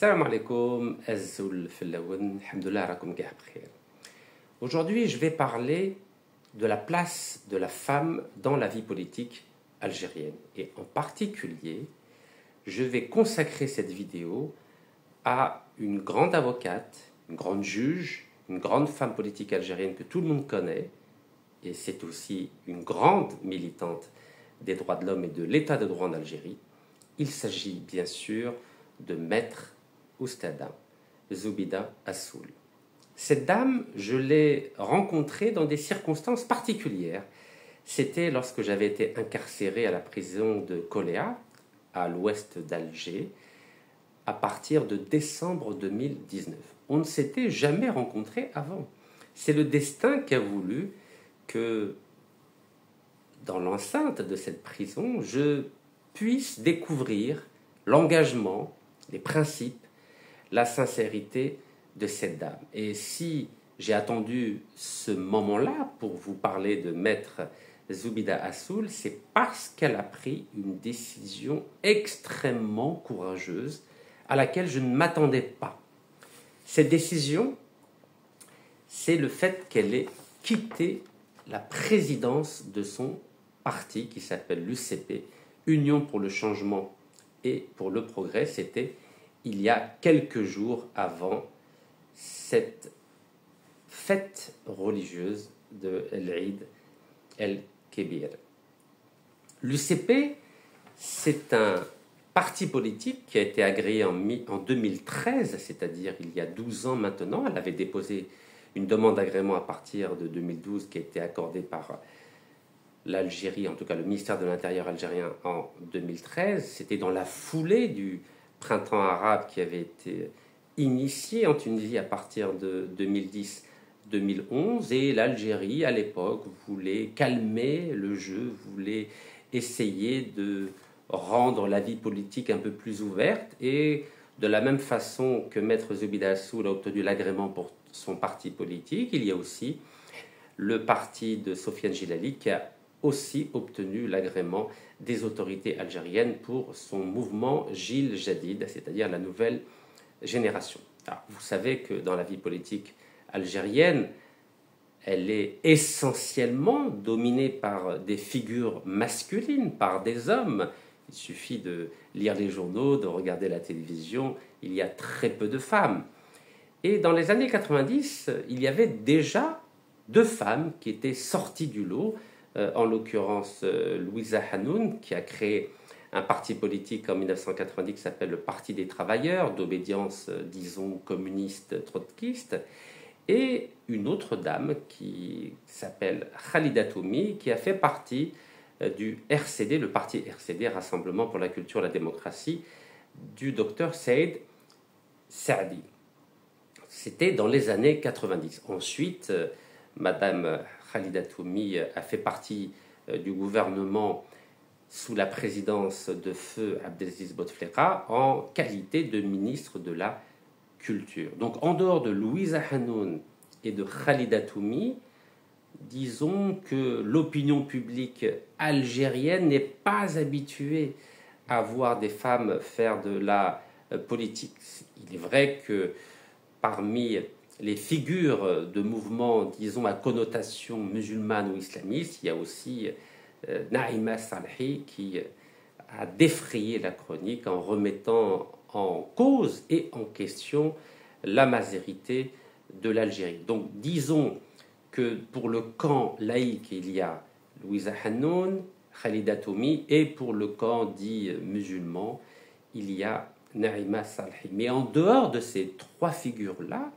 Salam alaikum, azul filaoun, alhamdoulilah, rakoum kah bkhir. Aujourd'hui, je vais parler de la place de la femme dans la vie politique algérienne. Et en particulier, je vais consacrer cette vidéo à une grande avocate, une grande juge, une grande femme politique algérienne que tout le monde connaît. Et c'est aussi une grande militante des droits de l'homme et de l'état de droit en Algérie. Il s'agit bien sûr de Maître Oustada Zoubida Assoul. Cette dame, je l'ai rencontrée dans des circonstances particulières. C'était lorsque j'avais été incarcéré à la prison de Koléa, à l'ouest d'Alger, à partir de décembre 2019. On ne s'était jamais rencontrés avant. C'est le destin qui a voulu que, dans l'enceinte de cette prison, je puisse découvrir l'engagement, les principes, la sincérité de cette dame. Et si j'ai attendu ce moment-là pour vous parler de Maître Zoubida Assoul, c'est parce qu'elle a pris une décision extrêmement courageuse à laquelle je ne m'attendais pas. Cette décision, c'est le fait qu'elle ait quitté la présidence de son parti qui s'appelle l'UCP, Union pour le changement et pour le progrès. C'était il y a quelques jours avant cette fête religieuse de l'Eid el-Kébir. L'UCP, c'est un parti politique qui a été agréé en 2013, c'est-à-dire il y a 12 ans maintenant. Elle avait déposé une demande d'agrément à partir de 2012 qui a été accordée par l'Algérie, en tout cas le ministère de l'Intérieur algérien en 2013. C'était dans la foulée du printemps arabe qui avait été initié en Tunisie à partir de 2010-2011, et l'Algérie à l'époque voulait calmer le jeu, voulait essayer de rendre la vie politique un peu plus ouverte, et de la même façon que Maître Zoubida Assoul a obtenu l'agrément pour son parti politique, il y a aussi le parti de Sofiane Gilali qui a aussi obtenu l'agrément des autorités algériennes pour son mouvement Jil Jadid, c'est-à-dire la nouvelle génération. Alors, vous savez que dans la vie politique algérienne, elle est essentiellement dominée par des figures masculines, par des hommes. Il suffit de lire les journaux, de regarder la télévision, il y a très peu de femmes. Et dans les années 90, il y avait déjà deux femmes qui étaient sorties du lot, en l'occurrence Louisa Hanoun, qui a créé un parti politique en 1990 qui s'appelle le Parti des Travailleurs, d'obédience, disons, communiste, trotskiste, et une autre dame qui s'appelle Khalida Toumi, qui a fait partie du RCD, le parti RCD, Rassemblement pour la culture et la démocratie, du docteur Saïd Saadi. C'était dans les années 90. Ensuite, Madame Khalida Toumi a fait partie du gouvernement sous la présidence de feu Abdelaziz Bouteflika en qualité de ministre de la Culture. Donc en dehors de Louisa Hanoun et de Khalida Toumi, disons que l'opinion publique algérienne n'est pas habituée à voir des femmes faire de la politique. Il est vrai que parmi les figures de mouvements, disons, à connotation musulmane ou islamiste, il y a aussi Naïma Salhi qui a défrayé la chronique en remettant en cause et en question la mazérité de l'Algérie. Donc disons que pour le camp laïque, il y a Louisa Hanoun, Khalida Toumi, et pour le camp dit musulman, il y a Naïma Salhi. Mais en dehors de ces trois figures-là,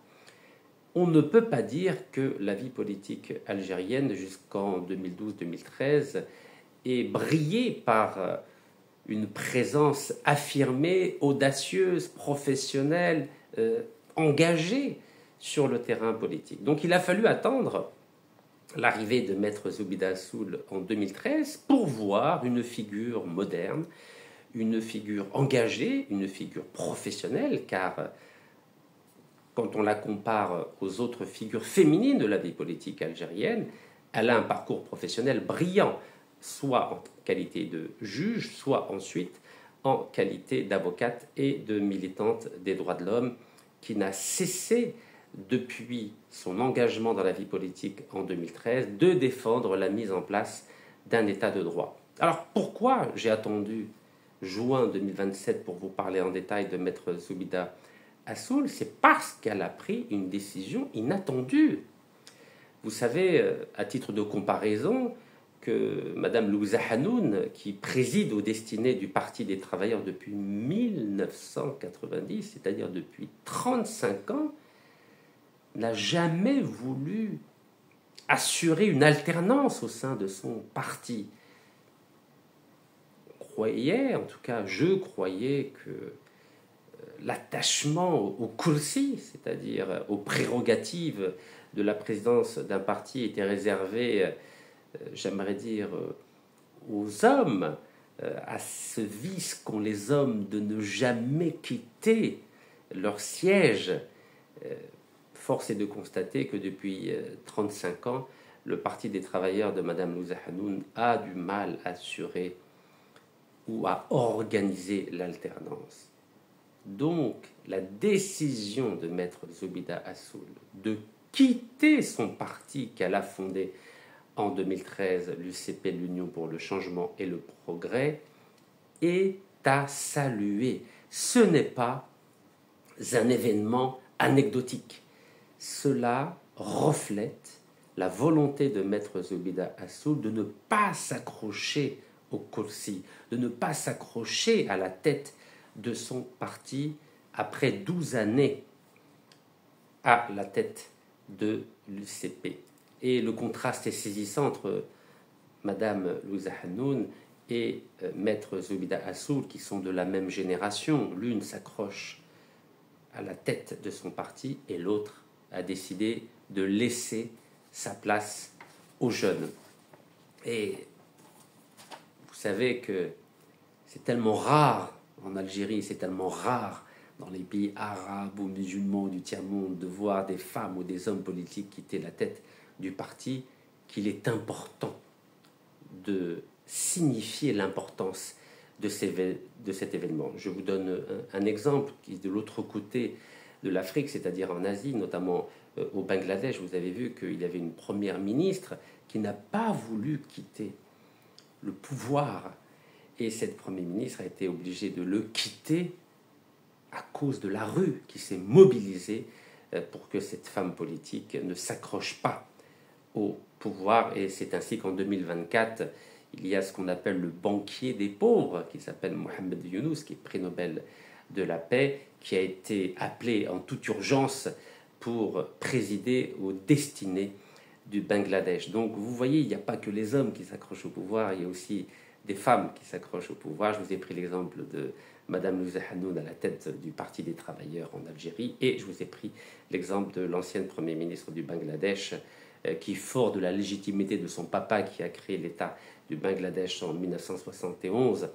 on ne peut pas dire que la vie politique algérienne jusqu'en 2012-2013 est brillée par une présence affirmée, audacieuse, professionnelle, engagée sur le terrain politique. Donc il a fallu attendre l'arrivée de Maître Zoubida Assoul en 2013 pour voir une figure moderne, une figure engagée, une figure professionnelle, car quand on la compare aux autres figures féminines de la vie politique algérienne, elle a un parcours professionnel brillant, soit en qualité de juge, soit ensuite en qualité d'avocate et de militante des droits de l'homme, qui n'a cessé, depuis son engagement dans la vie politique en 2013, de défendre la mise en place d'un état de droit. Alors pourquoi j'ai attendu juin 2027 pour vous parler en détail de Maître Zoubida Assoul? C'est parce qu'elle a pris une décision inattendue. Vous savez, à titre de comparaison, que Mme Louza Hanoun, qui préside aux destinées du Parti des travailleurs depuis 1990, c'est-à-dire depuis 35 ans, n'a jamais voulu assurer une alternance au sein de son parti. On croyait, en tout cas je croyais, que l'attachement au kursi, c'est-à-dire aux prérogatives de la présidence d'un parti, était réservé, j'aimerais dire, aux hommes, à ce vice qu'ont les hommes de ne jamais quitter leur siège. Force est de constater que depuis 35 ans, le Parti des travailleurs de Mme Louza Hanoun a du mal à assurer ou à organiser l'alternance. Donc, la décision de Maître Zoubida Assoul de quitter son parti qu'elle a fondé en 2013, l'UCP, l'Union pour le changement et le progrès, est à saluer. Ce n'est pas un événement anecdotique. Cela reflète la volonté de Maître Zoubida Assoul de ne pas s'accrocher au kursi, de ne pas s'accrocher à la tête de son parti après 12 années à la tête de l'UCP. Et le contraste est saisissant entre Madame Louza Hanoun et Maître Zoubida Assoul, qui sont de la même génération. L'une s'accroche à la tête de son parti et l'autre a décidé de laisser sa place aux jeunes. Et vous savez que c'est tellement rare en Algérie, c'est tellement rare dans les pays arabes ou musulmans du tiers-monde de voir des femmes ou des hommes politiques quitter la tête du parti, qu'il est important de signifier l'importance de cet événement. Je vous donne un exemple qui est de l'autre côté de l'Afrique, c'est-à-dire en Asie, notamment au Bangladesh. Vous avez vu qu'il y avait une première ministre qui n'a pas voulu quitter le pouvoir, et cette première ministre a été obligée de le quitter à cause de la rue qui s'est mobilisée pour que cette femme politique ne s'accroche pas au pouvoir. Et c'est ainsi qu'en 2024, il y a ce qu'on appelle le banquier des pauvres, qui s'appelle Mohamed Younous, qui est prix Nobel de la paix, qui a été appelé en toute urgence pour présider aux destinées du Bangladesh. Donc vous voyez, il n'y a pas que les hommes qui s'accrochent au pouvoir, il y a aussi des femmes qui s'accrochent au pouvoir. Je vous ai pris l'exemple de Madame Louza Hanoun à la tête du Parti des travailleurs en Algérie, et je vous ai pris l'exemple de l'ancienne Premier ministre du Bangladesh, qui, fort de la légitimité de son papa qui a créé l'État du Bangladesh en 1971,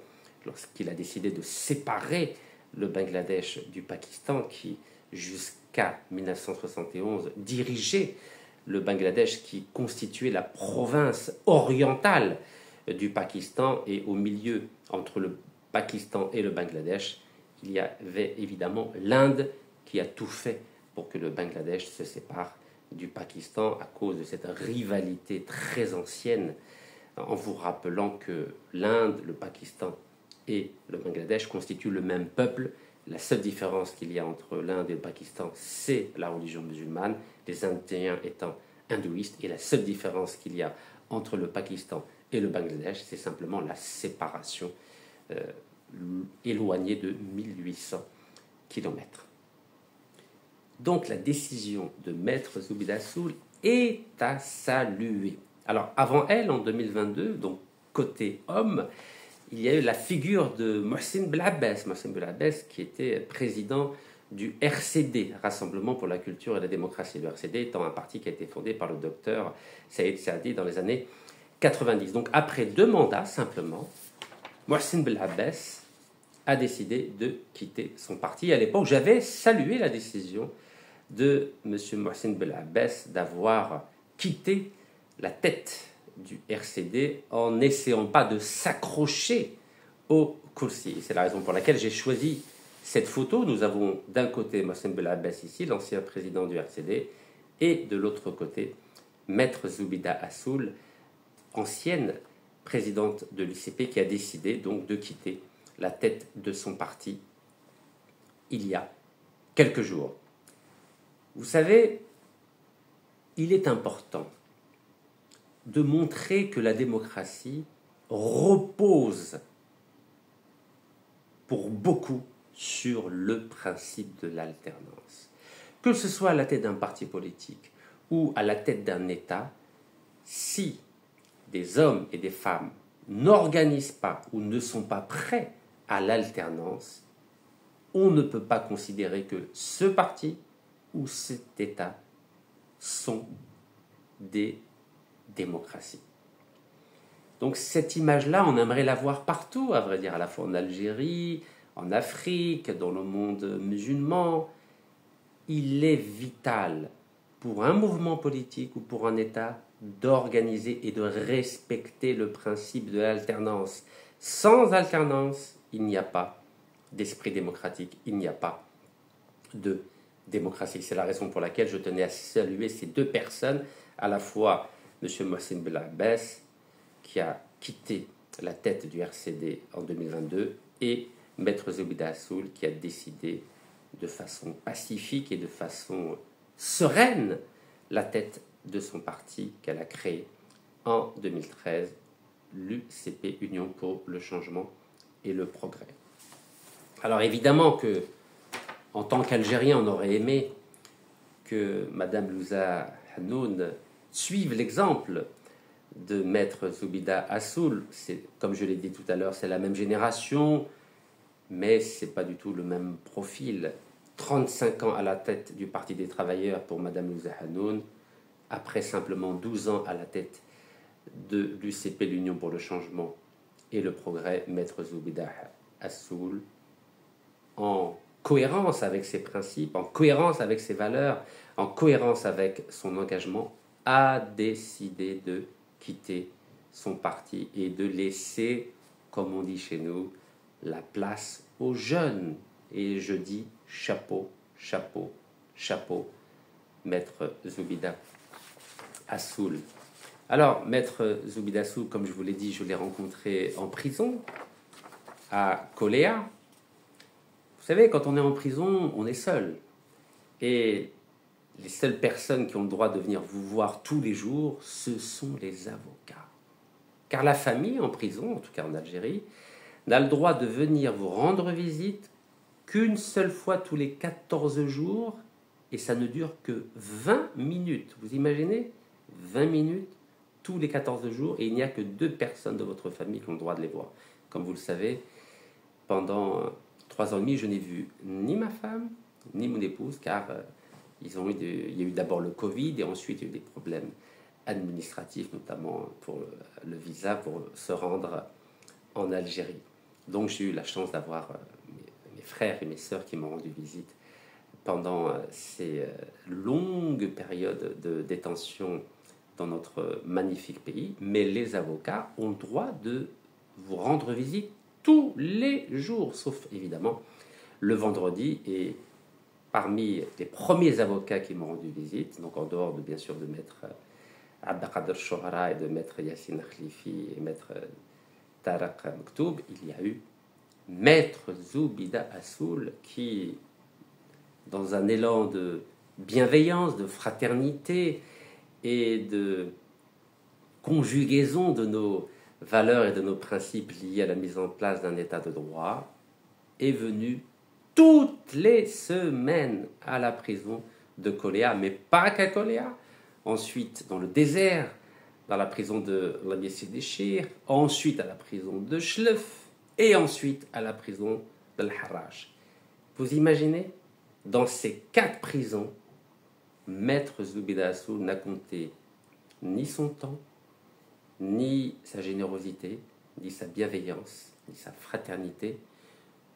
lorsqu'il a décidé de séparer le Bangladesh du Pakistan, qui jusqu'à 1971 dirigeait le Bangladesh, qui constituait la province orientale du Pakistan, et au milieu entre le Pakistan et le Bangladesh, il y avait évidemment l'Inde qui a tout fait pour que le Bangladesh se sépare du Pakistan à cause de cette rivalité très ancienne, en vous rappelant que l'Inde, le Pakistan et le Bangladesh constituent le même peuple. La seule différence qu'il y a entre l'Inde et le Pakistan, c'est la religion musulmane, les Indiens étant hindouistes, et la seule différence qu'il y a entre le Pakistan et le Bangladesh, c'est simplement la séparation éloignée de 1800 kilomètres. Donc la décision de Maître Zoubida Assoul est à saluer. Alors avant elle, en 2022, donc côté homme, il y a eu la figure de Mohsin Belabbès. Mohsin Belabbès qui était président du RCD, Rassemblement pour la culture et la démocratie. Le RCD étant un parti qui a été fondé par le docteur Saïd Saadi dans les années 90. Donc après 2 mandats simplement, Mohsin Belabbès a décidé de quitter son parti. À l'époque, j'avais salué la décision de M. Mohsin Belabbès d'avoir quitté la tête du RCD en n'essayant pas de s'accrocher au Kursi. C'est la raison pour laquelle j'ai choisi cette photo. Nous avons d'un côté Mohsen Belabbès ici, l'ancien président du RCD, et de l'autre côté, Maître Zoubida Assoul, ancienne présidente de l'UCP, qui a décidé donc de quitter la tête de son parti il y a quelques jours. Vous savez, il est important de montrer que la démocratie repose pour beaucoup sur le principe de l'alternance. Que ce soit à la tête d'un parti politique ou à la tête d'un État, si des hommes et des femmes n'organisent pas ou ne sont pas prêts à l'alternance, on ne peut pas considérer que ce parti ou cet État sont des démocraties. Donc cette image-là, on aimerait la voir partout, à vrai dire, à la fois en Algérie, en Afrique, dans le monde musulman. Il est vital pour un mouvement politique ou pour un État d'organiser et de respecter le principe de l'alternance. Sans alternance, il n'y a pas d'esprit démocratique, il n'y a pas de démocratie. C'est la raison pour laquelle je tenais à saluer ces deux personnes, à la fois M. Mohsen Belabbès, qui a quitté la tête du RCD en 2022, et Maître Zoubida Assoul, qui a décidé de façon pacifique et de façon sereine la tête de son parti qu'elle a créé en 2013, l'UCP, Union pour le changement et le progrès. Alors évidemment que, en tant qu'Algérien, on aurait aimé que Mme Louza Hanoun suive l'exemple de Maître Zoubida Assoul. Comme je l'ai dit tout à l'heure, c'est la même génération, mais ce n'est pas du tout le même profil. 35 ans à la tête du Parti des travailleurs pour Mme Louza Hanoun, après simplement 12 ans à la tête de l'UCP, l'Union pour le changement et le progrès, Maître Zoubida Assoul, en cohérence avec ses principes, en cohérence avec ses valeurs, en cohérence avec son engagement, a décidé de quitter son parti et de laisser, comme on dit chez nous, la place aux jeunes. Et je dis chapeau, chapeau, chapeau, Maître Zoubida Assoul. Alors, Maître Zoubida Assoul, comme je vous l'ai dit, je l'ai rencontré en prison, à Koléa. Vous savez, quand on est en prison, on est seul. Et les seules personnes qui ont le droit de venir vous voir tous les jours, ce sont les avocats. Car la famille en prison, en tout cas en Algérie, n'a le droit de venir vous rendre visite qu'une seule fois tous les 14 jours, et ça ne dure que 20 minutes. Vous imaginez ? 20 minutes tous les 14 jours, et il n'y a que 2 personnes de votre famille qui ont le droit de les voir. Comme vous le savez, pendant 3 ans et demi, je n'ai vu ni ma femme, ni mon épouse, car il y a eu d'abord le Covid, et ensuite il y a eu des problèmes administratifs, notamment pour le visa, pour se rendre en Algérie. Donc j'ai eu la chance d'avoir mes frères et mes sœurs qui m'ont rendu visite pendant ces longues périodes de détention dans notre magnifique pays. Mais les avocats ont le droit de vous rendre visite tous les jours, sauf évidemment le vendredi. Et parmi les premiers avocats qui m'ont rendu visite, donc en dehors de bien sûr de Maître Abdelkader Chouhara et de Maître Yassine Khlifi et Maître Tarek Mektoub, il y a eu Maître Zoubida Assoul qui, dans un élan de bienveillance, de fraternité et de conjugaison de nos valeurs et de nos principes liés à la mise en place d'un état de droit, est venu toutes les semaines à la prison de Koléa, mais pas qu'à Koléa, ensuite dans le désert, dans la prison de Lamia Sidi Chir, ensuite à la prison de Chlef, et ensuite à la prison de l'Harraj. Vous imaginez, dans ces 4 prisons, Maître Zoubida Assoul n'a compté ni son temps, ni sa générosité, ni sa bienveillance, ni sa fraternité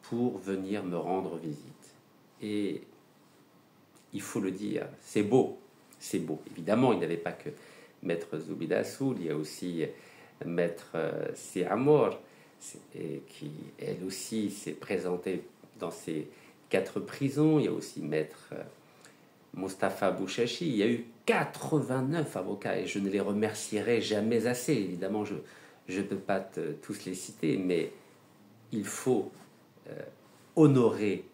pour venir me rendre visite. Et il faut le dire, c'est beau, c'est beau. Évidemment, il n'y avait pas que Maître Zoubida Assoul, il y a aussi Maître Si Amour, et qui, elle aussi, s'est présentée dans ces 4 prisons. Il y a aussi maître Mustapha Bouchachi. Il y a eu 89 avocats et je ne les remercierai jamais assez. Évidemment, je ne peux pas tous les citer, mais il faut honorer,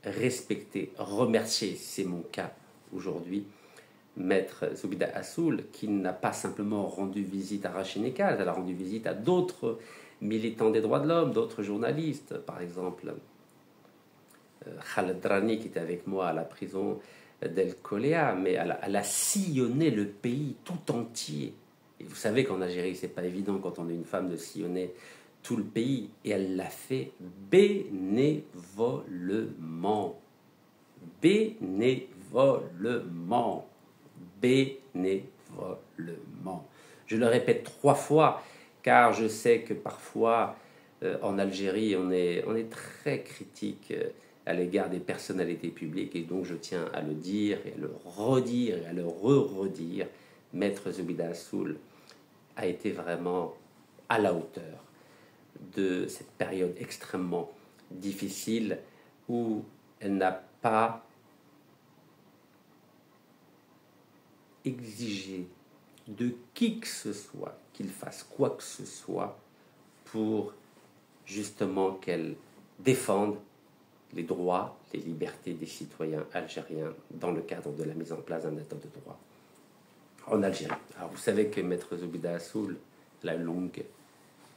respecter, remercier, c'est mon cas aujourd'hui, Maître Zoubida Assoul, qui n'a pas simplement rendu visite à Rachid Nekaz, elle a rendu visite à d'autres militants des droits de l'homme, d'autres journalistes, par exemple Khaled Drani qui était avec moi à la prison d'El Kolea, mais elle a sillonné le pays tout entier. Et vous savez qu'en Algérie, c'est pas évident quand on est une femme de sillonner tout le pays, et elle l'a fait bénévolement. Bénévolement. Bénévolement. Je le répète 3 fois, car je sais que parfois, en Algérie, on est très critique à l'égard des personnalités publiques, et donc je tiens à le dire, et à le redire, et à le redire. Maître Zoubida Assoul a été vraiment à la hauteur de cette période extrêmement difficile où elle n'a pas exigé de qui que ce soit qu'il fasse quoi que ce soit pour justement qu'elle défende les droits, les libertés des citoyens algériens dans le cadre de la mise en place d'un état de droit en Algérie. Alors vous savez que Maître Zoubida Assoul a une longue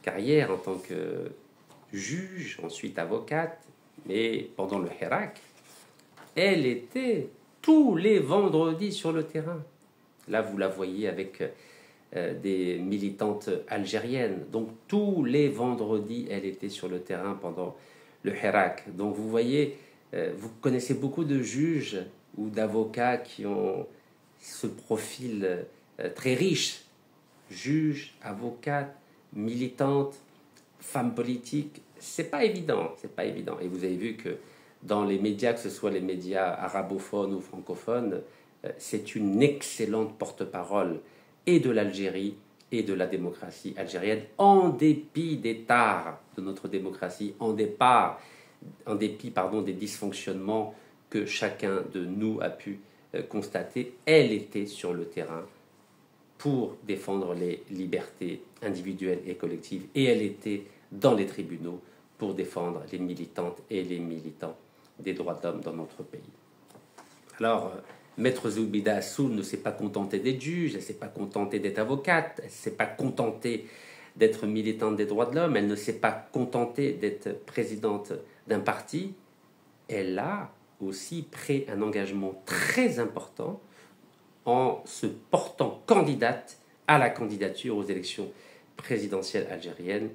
carrière en tant que juge, ensuite avocate, mais pendant le Hirak, elle était tous les vendredis sur le terrain. Là, vous la voyez avec des militantes algériennes. Donc, tous les vendredis, elle était sur le terrain pendant le Hirak. Donc, vous voyez, vous connaissez beaucoup de juges ou d'avocats qui ont ce profil très riche. Juges, avocates, militantes, femmes politiques. C'est pas évident, c'est pas évident. Et vous avez vu que dans les médias, que ce soit les médias arabophones ou francophones, c'est une excellente porte-parole et de l'Algérie et de la démocratie algérienne, en dépit des tares de notre démocratie, en dépit des dysfonctionnements que chacun de nous a pu constater. Elle était sur le terrain pour défendre les libertés individuelles et collectives, et elle était dans les tribunaux pour défendre les militantes et les militants des droits de l'homme dans notre pays. Alors, Maître Zoubida Assoul ne s'est pas contentée d'être juge, elle ne s'est pas contentée d'être avocate, elle ne s'est pas contentée d'être militante des droits de l'homme, elle ne s'est pas contentée d'être présidente d'un parti. Elle a aussi pris un engagement très important en se portant candidate à la candidature aux élections présidentielles algériennes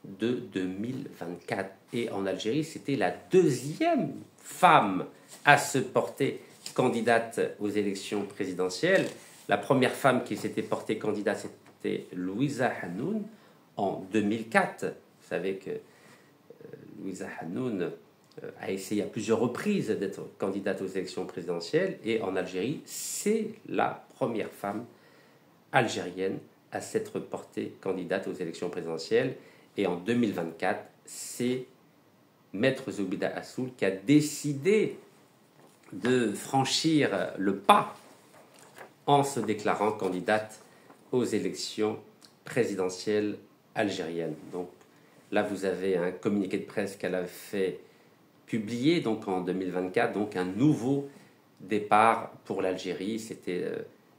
de 2024. Et en Algérie, c'était la 2e femme à se porter candidate aux élections présidentielles. La première femme qui s'était portée candidate, c'était Louisa Hanoun en 2004. Vous savez que Louisa Hanoun a essayé à plusieurs reprises d'être candidate aux élections présidentielles, et en Algérie, c'est la première femme algérienne à s'être portée candidate aux élections présidentielles. Et en 2024, c'est Maître Zoubida Assoul qui a décidé de franchir le pas en se déclarant candidate aux élections présidentielles algériennes. Donc là, vous avez un communiqué de presse qu'elle a fait publier donc en 2024, donc un nouveau départ pour l'Algérie. C'était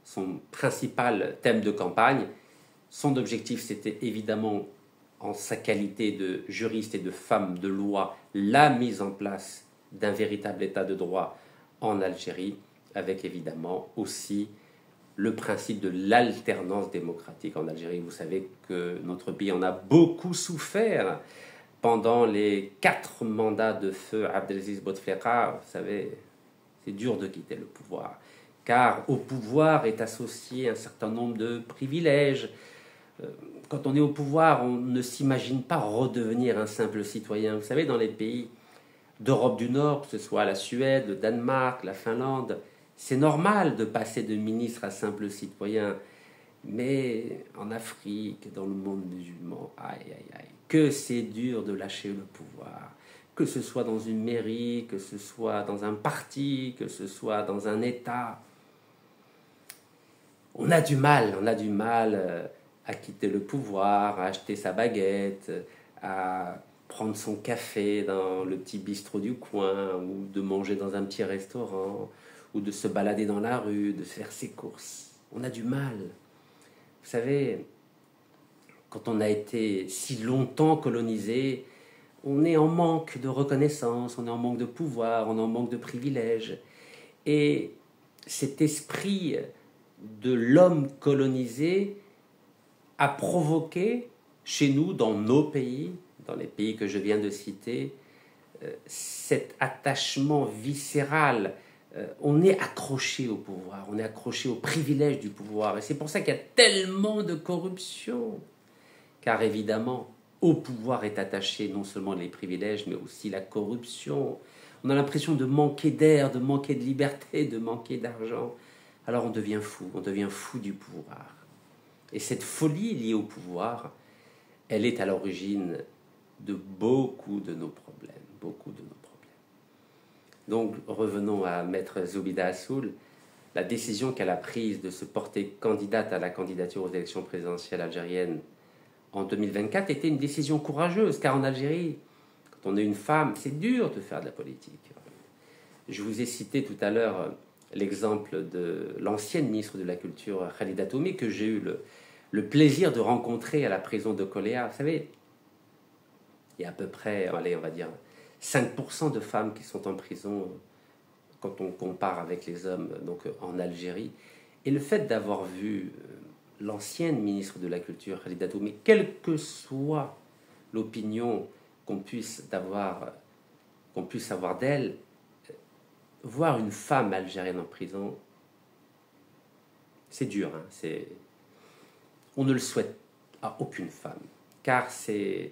son principal thème de campagne. Son objectif, c'était évidemment, en sa qualité de juriste et de femme de loi, la mise en place d'un véritable état de droit en Algérie, avec évidemment aussi le principe de l'alternance démocratique en Algérie. Vous savez que notre pays en a beaucoup souffert pendant les 4 mandats de feu Abdelaziz Bouteflika. Vous savez, c'est dur de quitter le pouvoir, car au pouvoir est associé un certain nombre de privilèges. Quand on est au pouvoir, on ne s'imagine pas redevenir un simple citoyen. Vous savez, dans les pays d'Europe du Nord, que ce soit la Suède, le Danemark, la Finlande, c'est normal de passer de ministre à simple citoyen. Mais en Afrique, dans le monde musulman, aïe, aïe, aïe, que c'est dur de lâcher le pouvoir. Que ce soit dans une mairie, que ce soit dans un parti, que ce soit dans un État. On a du mal à quitter le pouvoir, à acheter sa baguette, à prendre son café dans le petit bistrot du coin, ou de manger dans un petit restaurant, ou de se balader dans la rue, de faire ses courses. On a du mal. Vous savez, quand on a été si longtemps colonisé, on est en manque de reconnaissance, on est en manque de pouvoir, on est en manque de privilèges. Et cet esprit de l'homme colonisé a provoqué chez nous, dans nos pays, dans les pays que je viens de citer, cet attachement viscéral. On est accroché au pouvoir, on est accroché au privilège du pouvoir. Et c'est pour ça qu'il y a tellement de corruption. Car évidemment, au pouvoir est attaché non seulement les privilèges, mais aussi la corruption. On a l'impression de manquer d'air, de manquer de liberté, de manquer d'argent. Alors on devient fou du pouvoir. Et cette folie liée au pouvoir, elle est à l'origine de beaucoup de nos problèmes, beaucoup de nos problèmes. Donc revenons à Maître Zoubida Assoul. La décision qu'elle a prise de se porter candidate à la candidature aux élections présidentielles algériennes en 2024 était une décision courageuse, car en Algérie, quand on est une femme, c'est dur de faire de la politique. Je vous ai cité tout à l'heure l'exemple de l'ancienne ministre de la Culture, Khalida Toumi, que j'ai eu le plaisir de rencontrer à la prison de Koléa. Vous savez, il y a à peu près, allez, on va dire, 5% de femmes qui sont en prison quand on compare avec les hommes donc en Algérie. Et le fait d'avoir vu l'ancienne ministre de la Culture, Khalida Toumi, quelle que soit l'opinion qu'on puisse avoir d'elle, voir une femme algérienne en prison, c'est dur. Hein, on ne le souhaite à aucune femme, car c'est...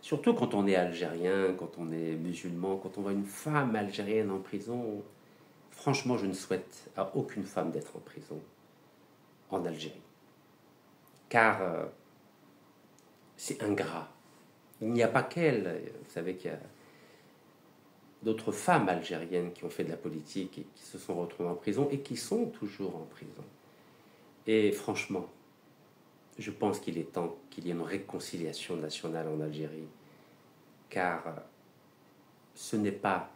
Surtout quand on est algérien, quand on est musulman, quand on voit une femme algérienne en prison, franchement, je ne souhaite à aucune femme d'être en prison en Algérie. Car c'est ingrat. Il n'y a pas qu'elle. Vous savez qu'il y a d'autres femmes algériennes qui ont fait de la politique et qui se sont retrouvées en prison et qui sont toujours en prison. Et franchement, je pense qu'il est temps qu'il y ait une réconciliation nationale en Algérie, car ce n'est pas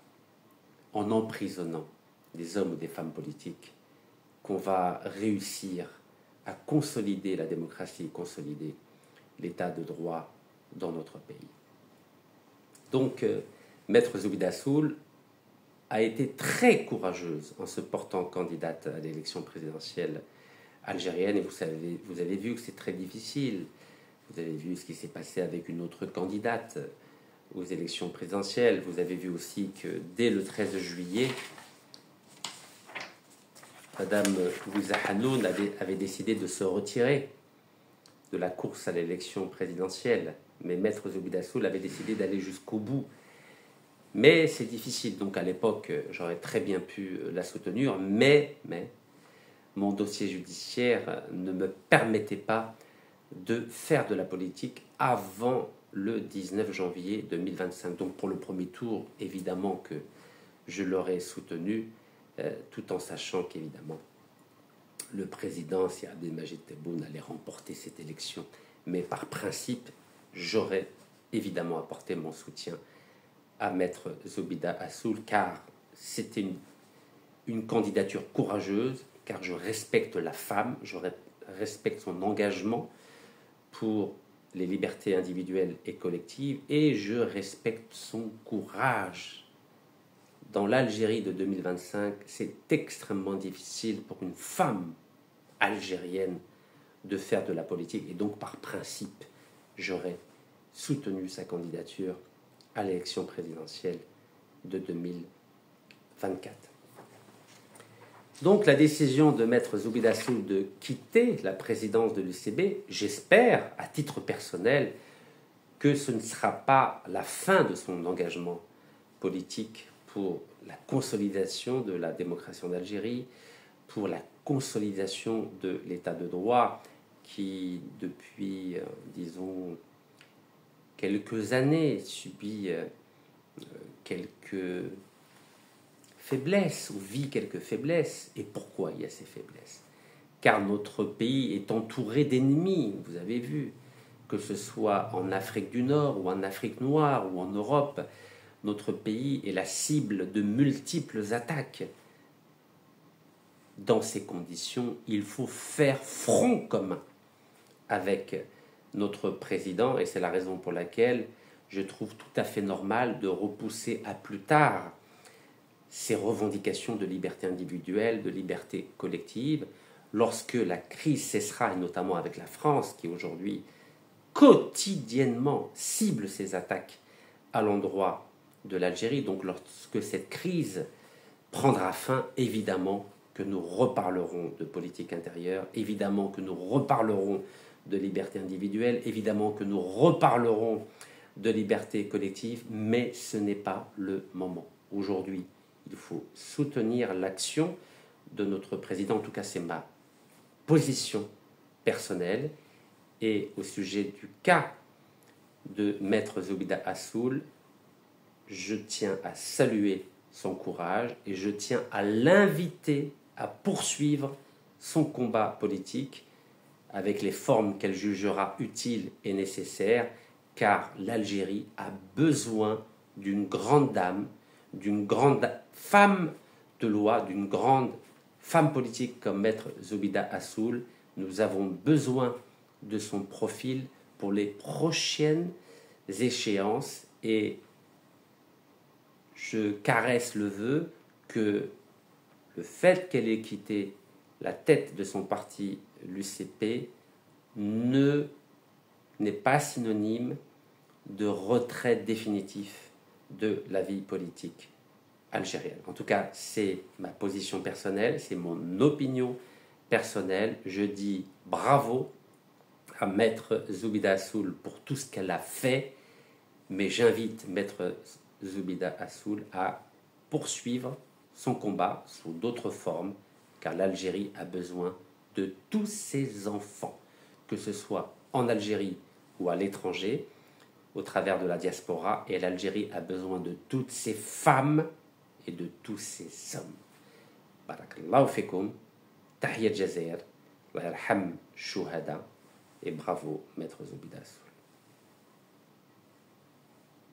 en emprisonnant des hommes ou des femmes politiques qu'on va réussir à consolider la démocratie, consolider l'état de droit dans notre pays. Donc, Maître Zoubida Assoul a été très courageuse en se portant candidate à l'élection présidentielle algérienne, et vous avez vu que c'est très difficile. Vous avez vu ce qui s'est passé avec une autre candidate aux élections présidentielles. Vous avez vu aussi que dès le 13 juillet, Madame Louisa Hanoun avait décidé de se retirer de la course à l'élection présidentielle. Mais Maître Zoubida Assoul avait décidé d'aller jusqu'au bout. Mais c'est difficile. Donc à l'époque, j'aurais très bien pu la soutenir, mais mon dossier judiciaire ne me permettait pas de faire de la politique avant le 19 janvier 2025. Donc pour le premier tour, évidemment que je l'aurais soutenu, tout en sachant qu'évidemment le président, si Abdelmajid Tebboune allait remporter cette élection. Mais par principe, j'aurais évidemment apporté mon soutien à Maître Zoubida Assoul, car c'était une candidature courageuse, car je respecte la femme, je respecte son engagement pour les libertés individuelles et collectives, et je respecte son courage. Dans l'Algérie de 2025, c'est extrêmement difficile pour une femme algérienne de faire de la politique, et donc par principe, j'aurais soutenu sa candidature à l'élection présidentielle de 2024. Donc la décision de Maître Zoubida Assoul de quitter la présidence de l'UCB, j'espère, à titre personnel, que ce ne sera pas la fin de son engagement politique pour la consolidation de la démocratie en Algérie, pour la consolidation de l'état de droit qui, depuis, disons, quelques années, subit quelques faiblesses ou vit quelques faiblesses. Et pourquoi il y a ces faiblesses? Car notre pays est entouré d'ennemis, vous avez vu, que ce soit en Afrique du Nord ou en Afrique noire ou en Europe, notre pays est la cible de multiples attaques. Dans ces conditions, il faut faire front commun avec notre président, et c'est la raison pour laquelle je trouve tout à fait normal de repousser à plus tard ces revendications de liberté individuelle, de liberté collective, lorsque la crise cessera, et notamment avec la France, qui aujourd'hui quotidiennement cible ces attaques à l'endroit de l'Algérie. Donc lorsque cette crise prendra fin, évidemment que nous reparlerons de politique intérieure, évidemment que nous reparlerons de liberté individuelle, évidemment que nous reparlerons de liberté collective, mais ce n'est pas le moment. Aujourd'hui, il faut soutenir l'action de notre président, en tout cas c'est ma position personnelle. Et au sujet du cas de Maître Zoubida Assoul, je tiens à saluer son courage et je tiens à l'inviter à poursuivre son combat politique avec les formes qu'elle jugera utiles et nécessaires, car l'Algérie a besoin d'une grande dame, d'une grande femme de loi, d'une grande femme politique comme Maître Zoubida Assoul. Nous avons besoin de son profil pour les prochaines échéances, et je caresse le vœu que le fait qu'elle ait quitté la tête de son parti, l'UCP, n'est pas synonyme de retrait définitif de la vie politique algérienne. En tout cas, c'est ma position personnelle, c'est mon opinion personnelle. Je dis bravo à Maître Zoubida Assoul pour tout ce qu'elle a fait, mais j'invite Maître Zoubida Assoul à poursuivre son combat sous d'autres formes, car l'Algérie a besoin de tous ses enfants, que ce soit en Algérie ou à l'étranger, au travers de la diaspora, et l'Algérie a besoin de toutes ces femmes et de tous ces hommes. Barakallahu fikum, tahiyat Jazair, wa yarham shuhada, et bravo Maître Zoubida Assoul.